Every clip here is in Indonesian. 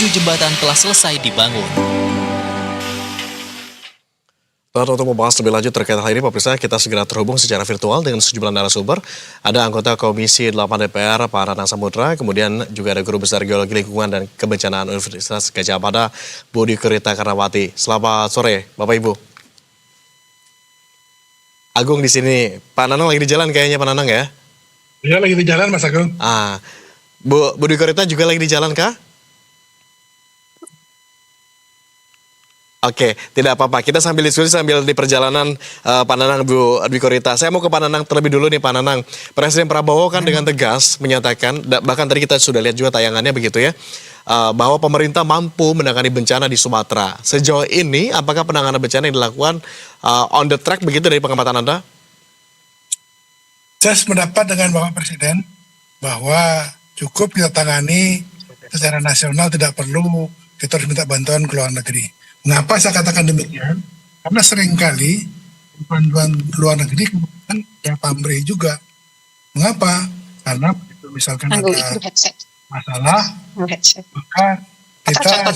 jembatan telah selesai dibangun. Dan untuk membahas lebih lanjut terkait hal ini, pemirsa, kita segera terhubung secara virtual dengan sejumlah narasumber. Ada anggota Komisi 8 DPR, Pak Nanang Samudra, kemudian juga ada Guru Besar Geologi Lingkungan dan Kebencanaan Universitas Gadjah Mada, Budi Korita Karnawati. Selamat sore, Bapak Ibu. Agung di sini, Pak Nanang lagi di jalan kayaknya, Pak Nanang ya? Iya, lagi di jalan, Mas Agung. Budi Korita juga lagi di jalan kah? Oke, tidak apa-apa. Kita sambil diskusi sambil di perjalanan Pak Nanang, Bu Dwi Korita. Saya mau ke Pak Nanang terlebih dulu nih, Pak Nanang. Presiden Prabowo kan dengan tegas menyatakan, bahkan tadi kita sudah lihat juga tayangannya begitu ya, bahwa pemerintah mampu menangani bencana di Sumatera. Sejauh ini, apakah penanganan bencana yang dilakukan on the track begitu dari pengamatan Anda? Saya sependapat dengan Bapak Presiden bahwa cukup kita tangani secara nasional, tidak perlu kita harus minta bantuan ke luar negeri. Mengapa saya katakan demikian? Karena seringkali bantuan luar negeri kemudian ya pamrih juga. Mengapa? Karena misalkan ada masalah, maka kita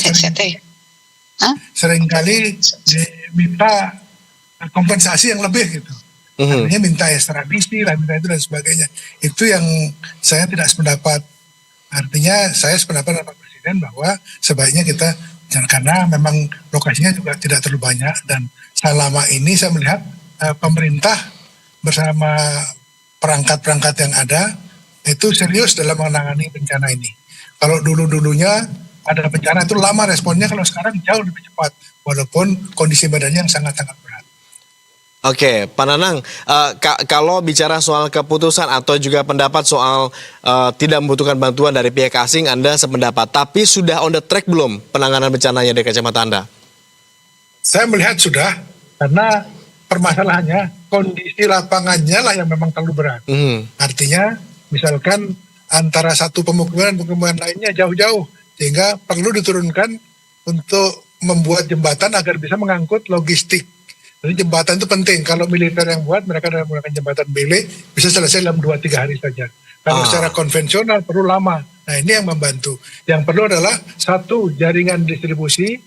seringkali diminta kompensasi yang lebih gitu. Artinya minta ekstradisi, minta itu dan sebagainya. Itu yang saya tidak sependapat. Artinya saya sependapat dengan Pak Presiden bahwa sebaiknya kita, karena memang lokasinya juga tidak terlalu banyak, dan selama ini saya melihat pemerintah bersama perangkat-perangkat yang ada itu serius dalam menangani bencana ini. Kalau dulu-dulunya ada bencana itu lama responnya, kalau sekarang jauh lebih cepat walaupun kondisi badannya yang sangat-sangat berat. Oke, Pak Nanang, kalau bicara soal keputusan atau juga pendapat soal tidak membutuhkan bantuan dari pihak asing, Anda sependapat. Tapi sudah on the track belum penanganan bencananya dari kacamata Anda? Saya melihat sudah, karena permasalahannya kondisi lapangannya lah yang memang terlalu berat. Artinya, misalkan antara satu pemukiman dan pemukiman lainnya jauh-jauh, sehingga perlu diturunkan untuk membuat jembatan agar bisa mengangkut logistik. Jadi jembatan itu penting. Kalau militer yang buat, mereka menggunakan jembatan bele, bisa selesai dalam 2-3 hari saja. Kalau secara konvensional perlu lama. Nah, ini yang membantu. Yang perlu adalah satu, jaringan distribusi.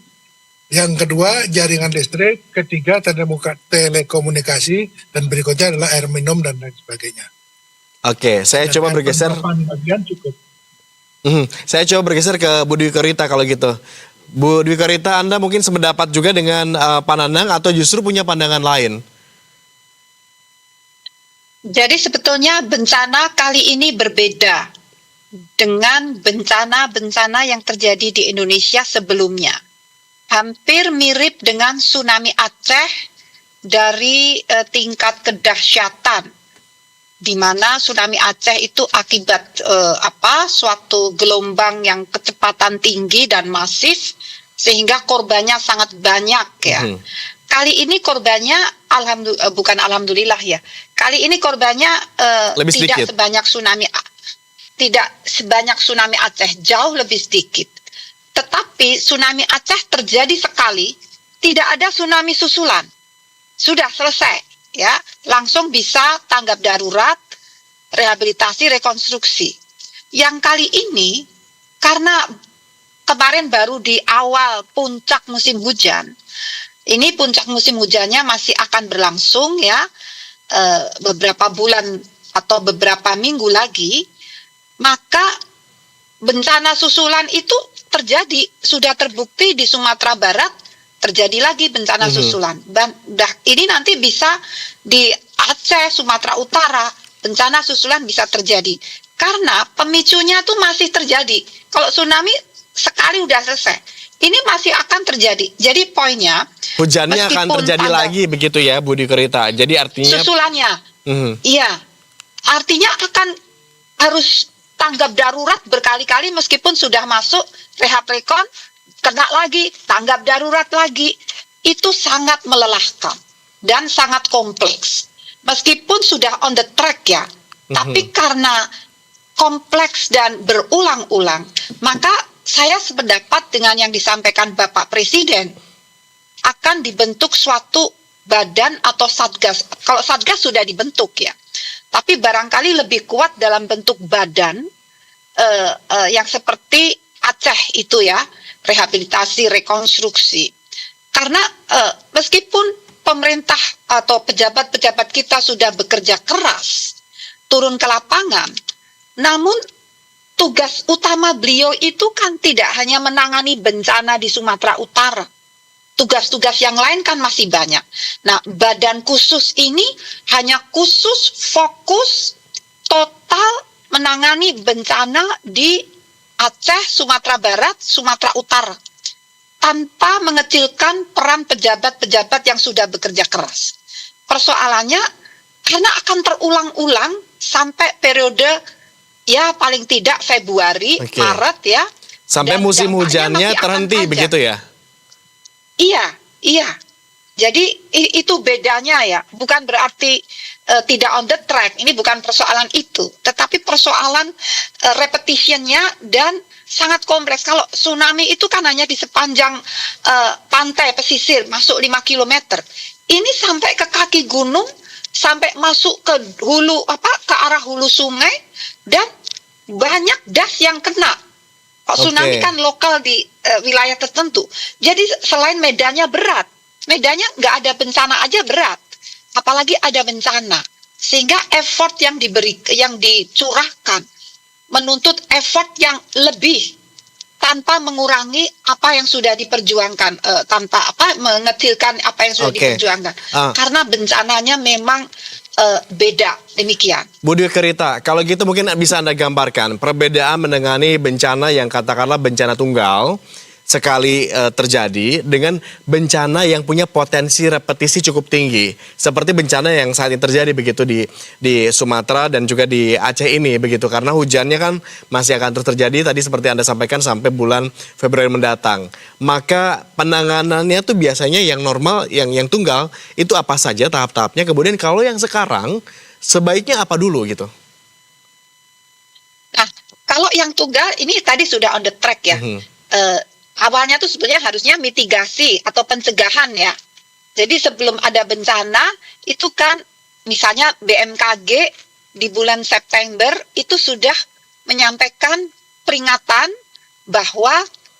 Yang kedua, jaringan listrik. Ketiga, telekomunikasi. Dan berikutnya adalah air minum dan lain sebagainya. Oke, saya coba bergeser. Bagian cukup. Saya coba bergeser ke Bu Dwi Korita kalau gitu. Bu Dwi Korita, Anda mungkin sependapat juga dengan Pak Nanang atau justru punya pandangan lain? Jadi sebetulnya bencana kali ini berbeda dengan bencana-bencana yang terjadi di Indonesia sebelumnya. Hampir mirip dengan tsunami Aceh dari tingkat kedahsyatan, di mana tsunami Aceh itu akibat suatu gelombang yang kecepatan tinggi dan masif, sehingga korbannya sangat banyak ya. Kali ini korbannya alhamdulillah ya. Kali ini korbannya tidak sebanyak tsunami Aceh, jauh lebih sedikit. Tetapi tsunami Aceh terjadi sekali, tidak ada tsunami susulan. Sudah selesai ya, langsung bisa tanggap darurat, rehabilitasi, rekonstruksi. Yang kali ini karena kemarin baru di awal puncak musim hujan, ini puncak musim hujannya masih akan berlangsung ya, beberapa bulan atau beberapa minggu lagi, maka bencana susulan itu terjadi, sudah terbukti di Sumatera Barat terjadi lagi bencana susulan. Dan ini nanti bisa di Aceh, Sumatera Utara, bencana susulan bisa terjadi. Karena pemicunya tuh masih terjadi. Kalau tsunami sekali udah selesai, ini masih akan terjadi. Jadi poinnya, hujannya akan terjadi lagi begitu ya, Bu Dwi Korita. Jadi artinya susulannya, iya, artinya akan harus tanggap darurat berkali-kali meskipun sudah masuk rehab rekon, kena lagi, tanggap darurat lagi. Itu sangat melelahkan dan sangat kompleks. Meskipun sudah on the track ya, tapi karena kompleks dan berulang-ulang, maka saya sependapat dengan yang disampaikan Bapak Presiden, akan dibentuk suatu badan atau satgas. Kalau satgas sudah dibentuk ya, tapi barangkali lebih kuat dalam bentuk badan yang seperti Aceh itu ya, rehabilitasi, rekonstruksi. Karena meskipun pemerintah atau pejabat-pejabat kita sudah bekerja keras, turun ke lapangan, namun tugas utama beliau itu kan tidak hanya menangani bencana di Sumatera Utara. Tugas-tugas yang lain kan masih banyak. Nah, badan khusus ini hanya khusus fokus total menangani bencana di Aceh, Sumatera Barat, Sumatera Utara, tanpa mengecilkan peran pejabat-pejabat yang sudah bekerja keras. Persoalannya, karena akan terulang-ulang sampai periode ya paling tidak Februari, Maret ya. Sampai musim hujannya terhenti begitu ya? Iya. Jadi itu bedanya ya. Bukan berarti tidak on the track. Ini bukan persoalan itu. Tetapi persoalan repetitionnya dan sangat kompleks. Kalau tsunami itu kan hanya di sepanjang pantai pesisir, masuk 5 km. Ini sampai ke kaki gunung, sampai masuk ke hulu ke arah hulu sungai, dan banyak das yang kena. Tsunami kan lokal di wilayah tertentu. Jadi selain medannya berat, medannya nggak ada bencana aja berat, apalagi ada bencana. Sehingga effort yang dicurahkan menuntut effort yang lebih tanpa mengurangi apa yang sudah diperjuangkan, tanpa mengecilkan apa yang sudah diperjuangkan. Karena bencananya memang beda, demikian. Bu Dwi Korita, kalau gitu mungkin bisa Anda gambarkan perbedaan menangani bencana yang katakanlah bencana tunggal sekali terjadi dengan bencana yang punya potensi repetisi cukup tinggi, seperti bencana yang saat ini terjadi begitu di Sumatera dan juga di Aceh ini begitu, karena hujannya kan masih akan terus terjadi tadi seperti Anda sampaikan sampai bulan Februari mendatang. Maka penanganannya tuh biasanya yang normal, yang tunggal itu apa saja tahap-tahapnya, kemudian kalau yang sekarang sebaiknya apa dulu gitu? Nah, kalau yang tunggal ini tadi sudah on the track ya. Awalnya tuh sebenarnya harusnya mitigasi atau pencegahan ya. Jadi sebelum ada bencana itu kan misalnya BMKG di bulan September itu sudah menyampaikan peringatan bahwa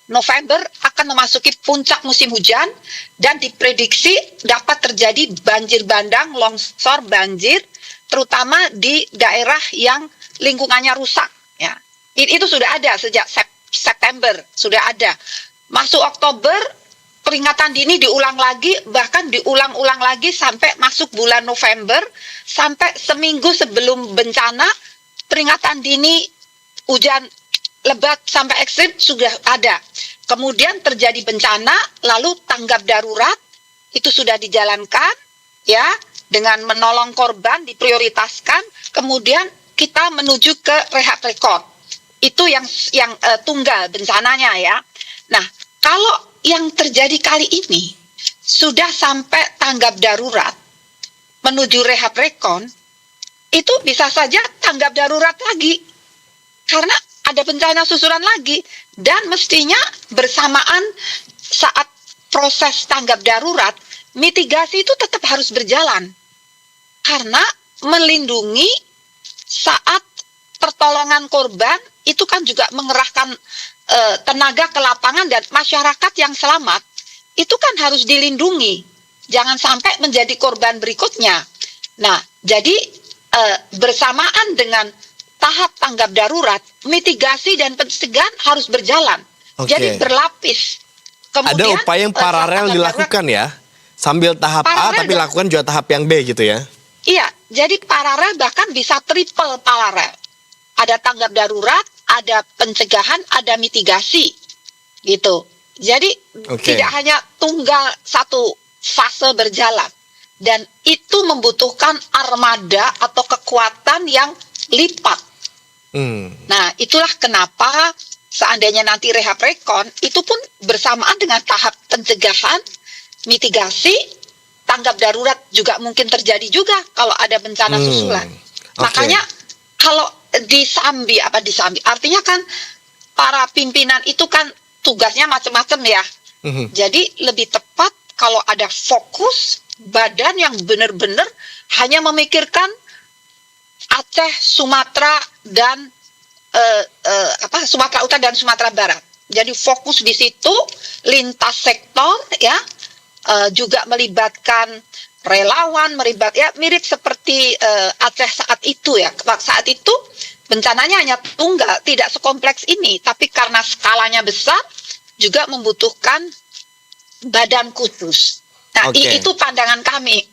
November akan memasuki puncak musim hujan dan diprediksi dapat terjadi banjir bandang, longsor, banjir, terutama di daerah yang lingkungannya rusak ya. Itu sudah ada sejak September, sudah ada. Masuk Oktober, peringatan dini diulang lagi, bahkan diulang-ulang lagi sampai masuk bulan November, sampai seminggu sebelum bencana, peringatan dini hujan lebat sampai ekstrim sudah ada. Kemudian terjadi bencana, lalu tanggap darurat, itu sudah dijalankan, ya, dengan menolong korban diprioritaskan, kemudian kita menuju ke rehab rekon. Itu yang tunggal bencananya ya. Nah, kalau yang terjadi kali ini sudah sampai tanggap darurat menuju rehab rekon, itu bisa saja tanggap darurat lagi karena ada bencana susulan lagi, dan mestinya bersamaan saat proses tanggap darurat mitigasi itu tetap harus berjalan karena melindungi saat pertolongan korban itu kan juga mengerahkan tenaga ke lapangan, dan masyarakat yang selamat itu kan harus dilindungi, jangan sampai menjadi korban berikutnya. Nah, jadi bersamaan dengan tahap tanggap darurat, mitigasi dan pencegahan harus berjalan. Jadi berlapis. Kemudian, ada upaya yang paralel dilakukan ya, sambil tahap A tapi lakukan juga tahap yang B gitu ya? Iya, jadi paralel, bahkan bisa triple paralel. Ada tanggap darurat, ada pencegahan, ada mitigasi, gitu. Jadi tidak hanya tunggal satu fase berjalan, dan itu membutuhkan armada atau kekuatan yang lipat. Nah, itulah kenapa seandainya nanti rehab rekon itu pun bersamaan dengan tahap pencegahan, mitigasi, tanggap darurat juga mungkin terjadi juga kalau ada bencana susulan. Makanya kalau disambi artinya kan para pimpinan itu kan tugasnya macam-macam ya. Jadi lebih tepat kalau ada fokus badan yang benar-benar hanya memikirkan Aceh, Sumatera dan Sumatera Utara dan Sumatera Barat. Jadi fokus di situ, lintas sektor ya, juga melibatkan relawan, mirip seperti Aceh saat itu ya. Saat itu bencananya hanya tunggal, tidak sekompleks ini, tapi karena skalanya besar juga membutuhkan badan khusus. Nah, itu pandangan kami.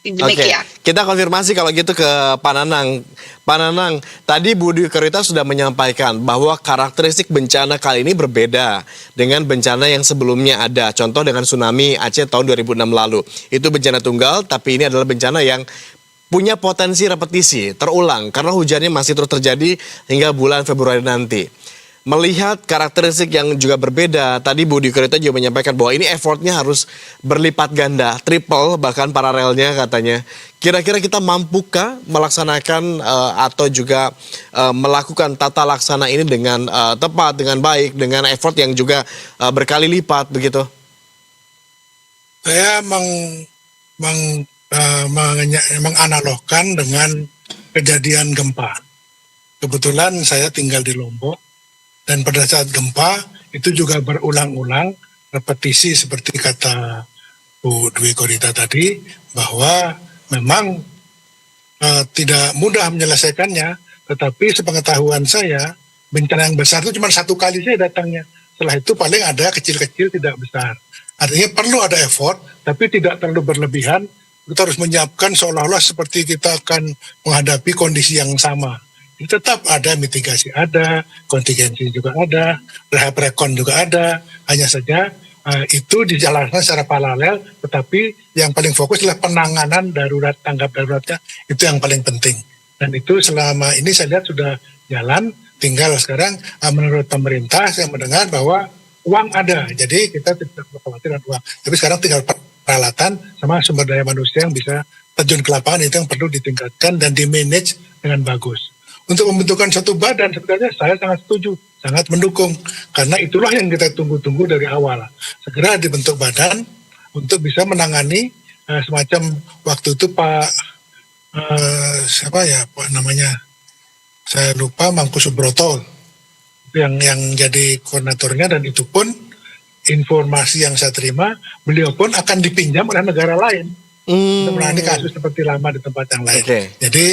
Demikian. Kita konfirmasi kalau gitu ke Pak Nanang. Pak Nanang, tadi Bu Dwi Korita sudah menyampaikan bahwa karakteristik bencana kali ini berbeda dengan bencana yang sebelumnya ada. Contoh dengan tsunami Aceh tahun 2006 lalu. Itu bencana tunggal, tapi ini adalah bencana yang punya potensi repetisi, terulang, karena hujannya masih terus terjadi hingga bulan Februari nanti. Melihat karakteristik yang juga berbeda, tadi Bu Dwi Korita juga menyampaikan bahwa ini effortnya harus berlipat ganda, triple bahkan paralelnya katanya. Kira-kira kita mampukah melaksanakan atau juga melakukan tata laksana ini dengan tepat, dengan baik, dengan effort yang juga berkali lipat begitu? Saya menganalogkan dengan kejadian gempa. Kebetulan saya tinggal di Lombok. Dan pada saat gempa itu juga berulang-ulang repetisi seperti kata Bu Dwi Korita tadi, bahwa memang tidak mudah menyelesaikannya, tetapi sepengetahuan saya bencana yang besar itu cuma satu kali saja datangnya. Setelah itu paling ada kecil-kecil tidak besar. Artinya perlu ada effort, tapi tidak terlalu berlebihan. Kita harus menyiapkan seolah-olah seperti kita akan menghadapi kondisi yang sama. Tetap ada mitigasi, ada kontingensi juga ada, rehab rekon juga ada. Hanya saja itu dijalankan secara paralel, tetapi yang paling fokus adalah penanganan darurat, tanggap daruratnya, itu yang paling penting. Dan itu selama ini saya lihat sudah jalan. Tinggal sekarang menurut pemerintah saya mendengar bahwa uang ada, jadi kita tidak perlu khawatir dengan uang. Tapi sekarang tinggal peralatan sama sumber daya manusia yang bisa terjun ke lapangan, itu yang perlu ditingkatkan dan di-manage dengan bagus. Untuk membentukkan satu badan sebenarnya saya sangat setuju, sangat mendukung. Karena itulah yang kita tunggu-tunggu dari awal. Segera dibentuk badan untuk bisa menangani semacam waktu itu Pak saya lupa, Mangku Subroto yang jadi koordinatornya, dan itu pun informasi yang saya terima, beliau pun akan dipinjam oleh negara lain untuk menangani kasus seperti lama di tempat yang lain. Jadi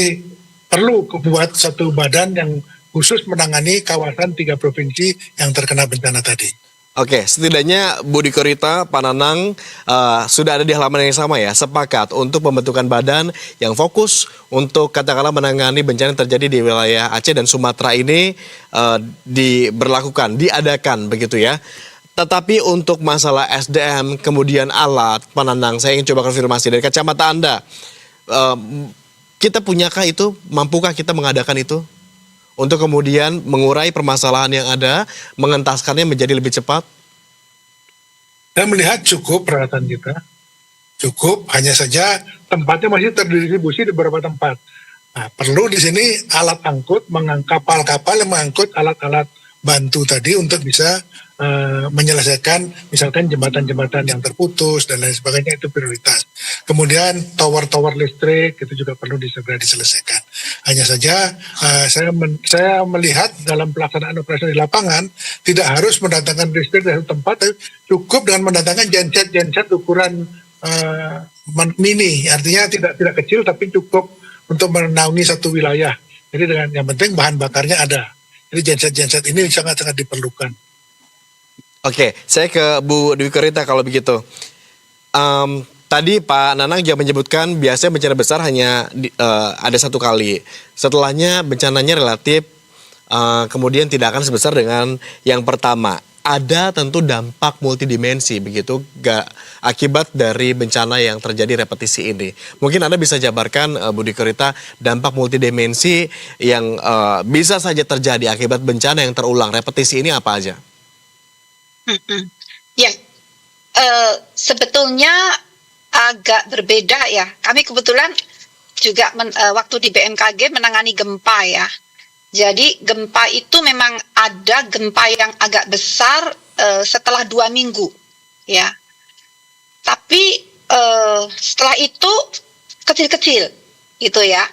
perlu buat satu badan yang khusus menangani kawasan 3 provinsi yang terkena bencana tadi. Setidaknya Bu Dwi Korita, Pak Nanang sudah ada di halaman yang sama ya, sepakat untuk pembentukan badan yang fokus untuk katakanlah menangani bencana yang terjadi di wilayah Aceh dan Sumatera ini diadakan begitu ya. Tetapi untuk masalah SDM kemudian alat, Pak Nanang, saya ingin coba konfirmasi dari kacamata Anda. Kita punyakah itu, mampukah kita mengadakan itu? Untuk kemudian mengurai permasalahan yang ada, mengentaskannya menjadi lebih cepat? Saya melihat cukup peralatan kita. Cukup, hanya saja tempatnya masih terdistribusi di beberapa tempat. Nah, perlu di sini alat angkut, kapal-kapal yang mengangkut alat-alat bantu tadi untuk bisa menyelesaikan misalkan jembatan-jembatan yang terputus dan lain sebagainya, itu prioritas. Kemudian tower-tower listrik itu juga perlu segera diselesaikan. Hanya saja saya melihat dalam pelaksanaan operasi di lapangan tidak harus mendatangkan listrik dari tempat, tapi cukup dengan mendatangkan genset ukuran mini, artinya tidak kecil tapi cukup untuk menaungi satu wilayah. Jadi dengan yang penting bahan bakarnya ada. Jadi genset-genset ini sangat-sangat diperlukan. Saya ke Bu Dwi Korita kalau begitu. Tadi Pak Nanang juga menyebutkan biasanya bencana besar hanya ada satu kali. Setelahnya bencananya relatif kemudian tidak akan sebesar dengan yang pertama. Ada tentu dampak multidimensi begitu akibat dari bencana yang terjadi repetisi ini. Mungkin Anda bisa jabarkan Bu Dwi Korita dampak multidimensi yang bisa saja terjadi akibat bencana yang terulang. Repetisi ini apa aja? Sebetulnya agak berbeda ya. Kami kebetulan juga waktu di BMKG menangani gempa ya. Jadi gempa itu memang ada gempa yang agak besar setelah 2 minggu ya. Tapi setelah itu kecil-kecil gitu ya.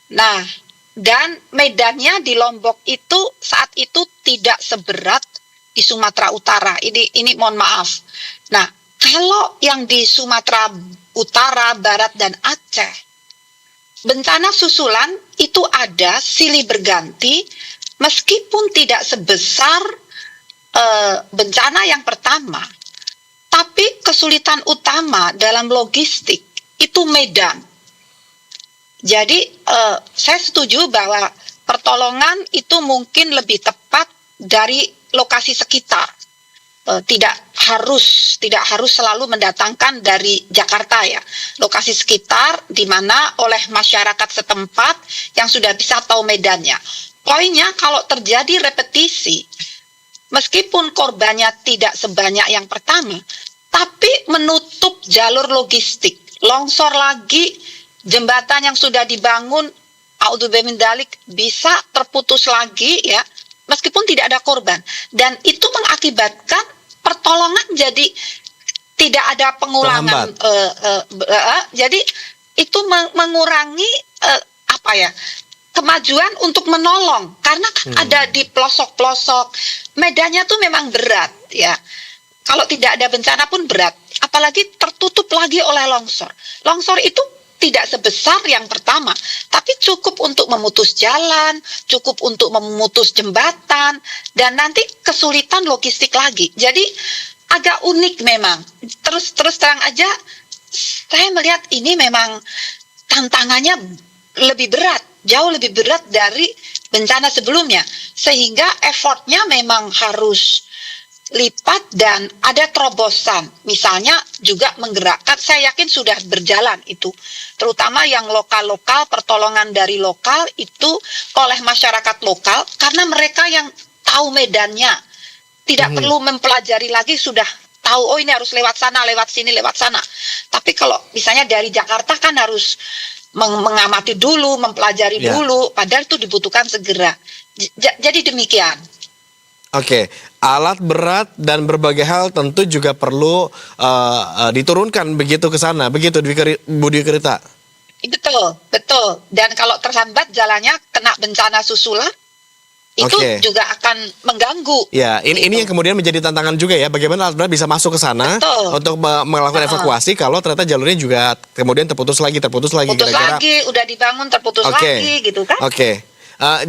Nah, dan medannya di Lombok itu saat itu tidak seberat di Sumatera Utara. Ini mohon maaf. Nah, kalau yang di Sumatera Utara, Barat, dan Aceh, bencana susulan itu ada silih berganti, meskipun tidak sebesar bencana yang pertama, tapi kesulitan utama dalam logistik itu medan. Jadi saya setuju bahwa pertolongan itu mungkin lebih tepat dari lokasi sekitar. Tidak harus selalu mendatangkan dari Jakarta ya. Lokasi sekitar di mana oleh masyarakat setempat yang sudah bisa tahu medannya. Poinnya kalau terjadi repetisi, meskipun korbannya tidak sebanyak yang pertama, tapi menutup jalur logistik, longsor lagi, jembatan yang sudah dibangun, a'udzubillahi min dzalik, bisa terputus lagi ya, meskipun tidak ada korban. Dan itu mengakibatkan pertolongan jadi tidak ada pengulangan. Jadi itu mengurangi kemajuan untuk menolong, karena kan ada di pelosok-pelosok. Medannya tuh memang berat ya. Kalau tidak ada bencana pun berat, apalagi tertutup lagi oleh longsor. Longsor itu tidak sebesar yang pertama, tapi cukup untuk memutus jalan, cukup untuk memutus jembatan, dan nanti kesulitan logistik lagi. Jadi agak unik memang. Terus terang aja, saya melihat ini memang tantangannya lebih berat, jauh lebih berat dari bencana sebelumnya, sehingga effortnya memang harus lipat dan ada terobosan. Misalnya juga menggerakkan, saya yakin sudah berjalan itu, terutama yang lokal-lokal, pertolongan dari lokal itu oleh masyarakat lokal, karena mereka yang tahu medannya, tidak perlu mempelajari lagi, sudah tahu, oh ini harus lewat sana, lewat sini, lewat sana. Tapi kalau misalnya dari Jakarta kan harus mengamati dulu, mempelajari dulu, padahal itu dibutuhkan segera. Jadi demikian. Oke, alat berat dan berbagai hal tentu juga perlu diturunkan begitu ke sana, begitu Bu Dwi Korita. Betul. Dan kalau terhambat jalannya kena bencana susulan, itu juga akan mengganggu. Ya, ini yang kemudian menjadi tantangan juga ya, bagaimana alat berat bisa masuk ke sana untuk melakukan evakuasi kalau ternyata jalurnya juga kemudian terputus lagi. Terputus lagi, udah dibangun terputus lagi gitu kan.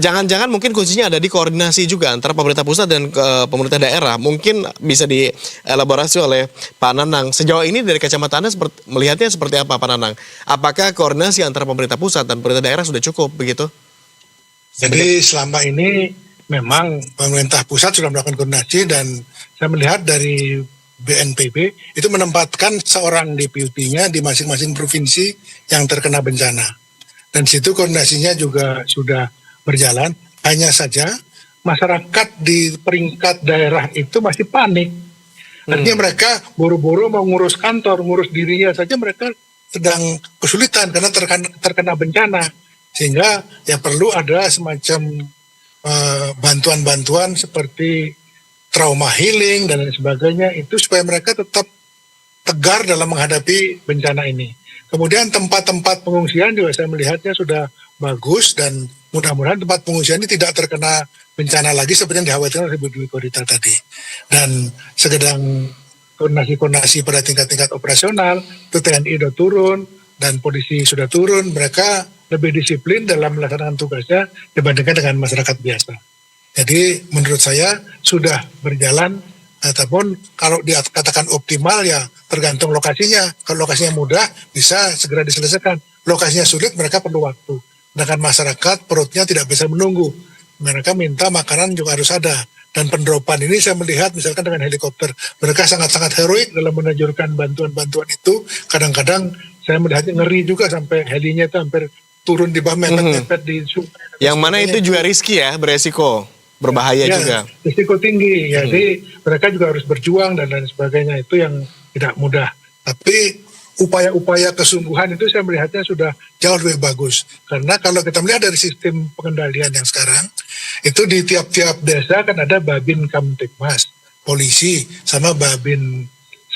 Jangan-jangan mungkin kuncinya ada di koordinasi juga antara pemerintah pusat dan pemerintah daerah. Mungkin bisa dielaborasi oleh Pak Nanang. Sejauh ini dari kacamata Anda melihatnya seperti apa, Pak Nanang? Apakah koordinasi antara pemerintah pusat dan pemerintah daerah sudah cukup begitu? Jadi selama ini memang pemerintah pusat sudah melakukan koordinasi, dan saya melihat dari BNPB itu menempatkan seorang deputinya di masing-masing provinsi yang terkena bencana. Dan situ koordinasinya juga sudah berjalan. Hanya saja masyarakat di peringkat daerah itu masih panik. Artinya mereka buru-buru mau ngurus kantor, ngurus dirinya saja mereka sedang kesulitan karena terkena bencana. Sehingga ya perlu ada semacam bantuan-bantuan seperti trauma healing dan lain sebagainya, itu supaya mereka tetap tegar dalam menghadapi bencana ini. Kemudian tempat-tempat pengungsian juga saya melihatnya sudah bagus, dan mudah-mudahan tempat pengungsian ini tidak terkena bencana lagi seperti yang dikhawatirkan oleh Bu Dwi Korita tadi. Dan sedang koordinasi pada tingkat-tingkat operasional, itu TNI sudah turun dan polisi sudah turun, mereka lebih disiplin dalam melaksanakan tugasnya dibandingkan dengan masyarakat biasa. Jadi menurut saya sudah berjalan, ataupun kalau dikatakan optimal ya tergantung lokasinya. Kalau lokasinya mudah bisa segera diselesaikan. Lokasinya sulit, mereka perlu waktu. Sedangkan masyarakat perutnya tidak bisa menunggu. Mereka minta makanan juga harus ada. Dan pendropan ini saya melihat misalkan dengan helikopter, mereka sangat-sangat heroik dalam menajurkan bantuan-bantuan itu. Kadang-kadang saya melihatnya ngeri juga, sampai helinya itu hampir turun di bawah mepet-mepet di sungai. Yang mana itu juga riski ya, beresiko, berbahaya juga. Risiko tinggi, jadi mereka juga harus berjuang dan lain sebagainya, itu yang tidak mudah. Tapi upaya-upaya kesungguhan itu saya melihatnya sudah jauh lebih bagus. Karena kalau kita melihat dari sistem pengendalian yang sekarang, itu di tiap-tiap desa kan ada Babin Kamtipmas, polisi, sama Babin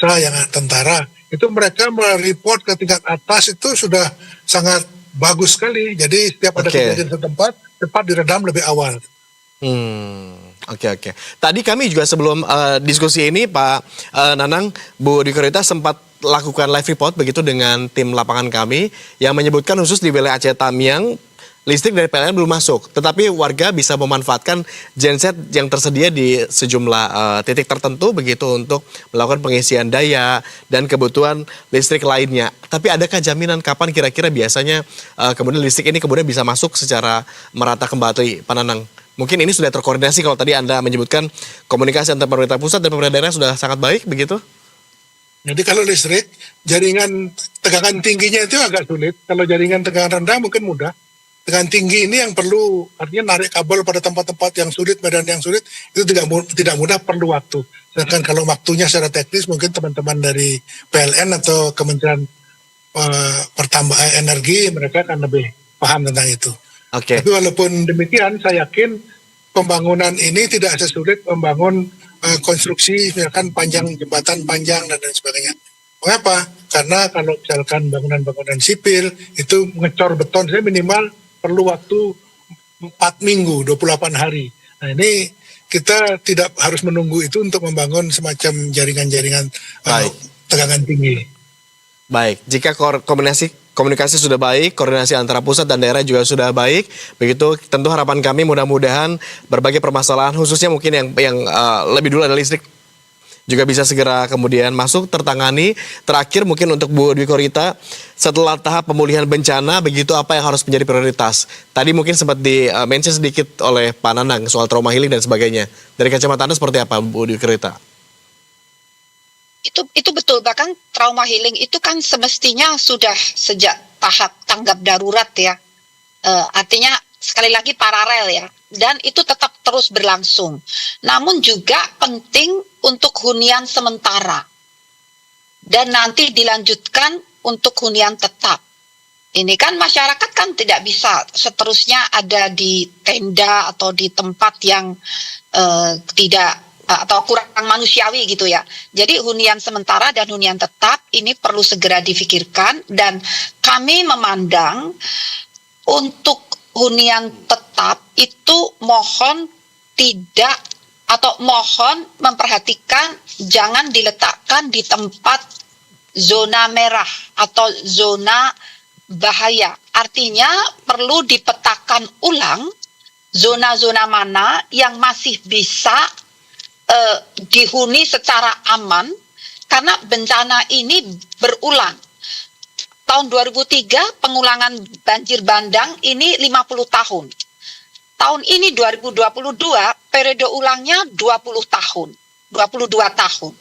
yang tentara. Itu mereka mereport ke tingkat atas itu sudah sangat bagus sekali. Jadi setiap ada kejadian setempat, cepat diredam lebih awal. Oke. Tadi kami juga sebelum diskusi ini Pak Nanang, Bu Dwi Korita sempat lakukan live report begitu dengan tim lapangan kami yang menyebutkan khusus di wilayah Aceh Tamiang listrik dari PLN belum masuk, tetapi warga bisa memanfaatkan genset yang tersedia di sejumlah titik tertentu begitu untuk melakukan pengisian daya dan kebutuhan listrik lainnya. Tapi adakah jaminan kapan kira-kira biasanya kemudian listrik ini kemudian bisa masuk secara merata kembali, Pak Nanang? Mungkin ini sudah terkoordinasi kalau tadi Anda menyebutkan komunikasi antara pemerintah pusat dan pemerintah daerah sudah sangat baik begitu? Jadi kalau listrik, jaringan tegangan tingginya itu agak sulit. Kalau jaringan tegangan rendah mungkin mudah. Tegangan tinggi ini yang perlu, artinya narik kabel pada tempat-tempat yang sulit, medan yang sulit, itu tidak mudah, perlu waktu. Sedangkan kalau waktunya secara teknis, mungkin teman-teman dari PLN atau Kementerian Energi, mereka akan lebih paham tentang itu. Oke. Tapi walaupun demikian, saya yakin pembangunan ini tidak sesulit membangun konstruksi, misalkan panjang jembatan panjang dan lain sebagainya. Mengapa? Karena kalau misalkan bangunan-bangunan sipil itu ngecor beton, saya minimal perlu waktu 4 minggu, 28 hari. Nah ini kita tidak harus menunggu itu untuk membangun semacam jaringan-jaringan tegangan tinggi. Baik, jika komunikasi sudah baik, koordinasi antara pusat dan daerah juga sudah baik, begitu tentu harapan kami mudah-mudahan berbagai permasalahan khususnya mungkin yang lebih dulu ada listrik juga bisa segera kemudian masuk tertangani. Terakhir mungkin untuk Bu Dwi Korita, setelah tahap pemulihan bencana begitu apa yang harus menjadi prioritas? Tadi mungkin sempat di-mention sedikit oleh Pak Nanang soal trauma healing dan sebagainya. Dari kacamata Anda seperti apa Bu Dwi Korita? Itu betul, bahkan trauma healing itu kan semestinya sudah sejak tahap tanggap darurat ya. Artinya sekali lagi paralel ya, dan itu tetap terus berlangsung. Namun juga penting untuk hunian sementara dan nanti dilanjutkan untuk hunian tetap. Ini kan masyarakat kan tidak bisa seterusnya ada di tenda atau di tempat yang tidak atau kurang manusiawi gitu ya. Jadi hunian sementara dan hunian tetap ini perlu segera difikirkan, dan kami memandang untuk hunian tetap itu mohon tidak atau mohon memperhatikan jangan diletakkan di tempat zona merah atau zona bahaya. Artinya perlu dipetakan ulang zona-zona mana yang masih bisa dihuni secara aman, karena bencana ini berulang. Tahun 2003 pengulangan banjir bandang ini 50 tahun. Tahun ini 2022 periode ulangnya 20 tahun, 22 tahun.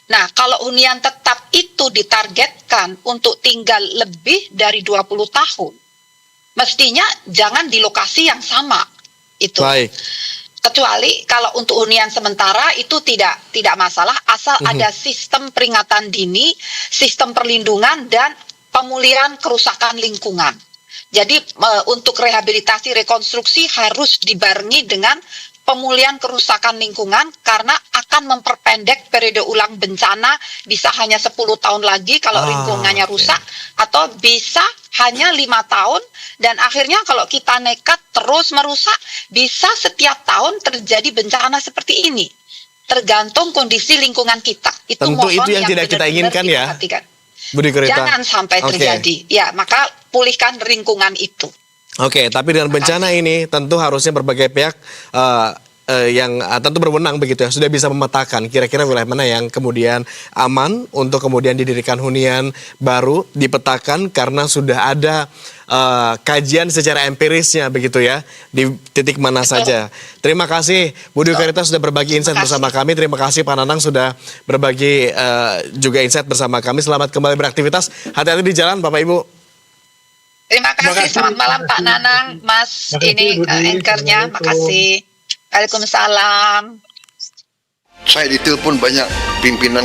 Nah, kalau hunian tetap itu ditargetkan untuk tinggal lebih dari 20 tahun, mestinya jangan di lokasi yang sama. Itu. Baik. Kecuali kalau untuk hunian sementara itu tidak masalah, asal ada sistem peringatan dini, sistem perlindungan dan pemulihan kerusakan lingkungan. Jadi untuk rehabilitasi rekonstruksi harus dibarengi dengan pemulihan kerusakan lingkungan, karena akan memperpendek periode ulang bencana, bisa hanya 10 tahun lagi kalau lingkungannya rusak, atau bisa hanya 5 tahun, dan akhirnya kalau kita nekat terus merusak, bisa setiap tahun terjadi bencana seperti ini. Tergantung kondisi lingkungan kita. Itu tentu mohon itu yang tidak kita inginkan ya, Bu Dwi Korita. Jangan sampai terjadi. Ya, maka pulihkan lingkungan itu. Oke, tapi dengan bencana ini tentu harusnya berbagai pihak yang tentu berwenang begitu ya, sudah bisa memetakan kira-kira wilayah mana yang kemudian aman untuk kemudian didirikan hunian baru, dipetakan karena sudah ada kajian secara empirisnya begitu ya, di titik mana saja. Terima kasih Bu Dwi Korita sudah berbagi insight bersama kami. Terima kasih Pak Nanang sudah berbagi juga insight bersama kami. Selamat kembali beraktivitas. Hati-hati di jalan Bapak Ibu. Terima kasih. Selamat malam Pak Nanang, Mas ini anchornya. Makasih. Waalaikumsalam. Saya ditelepon banyak pimpinan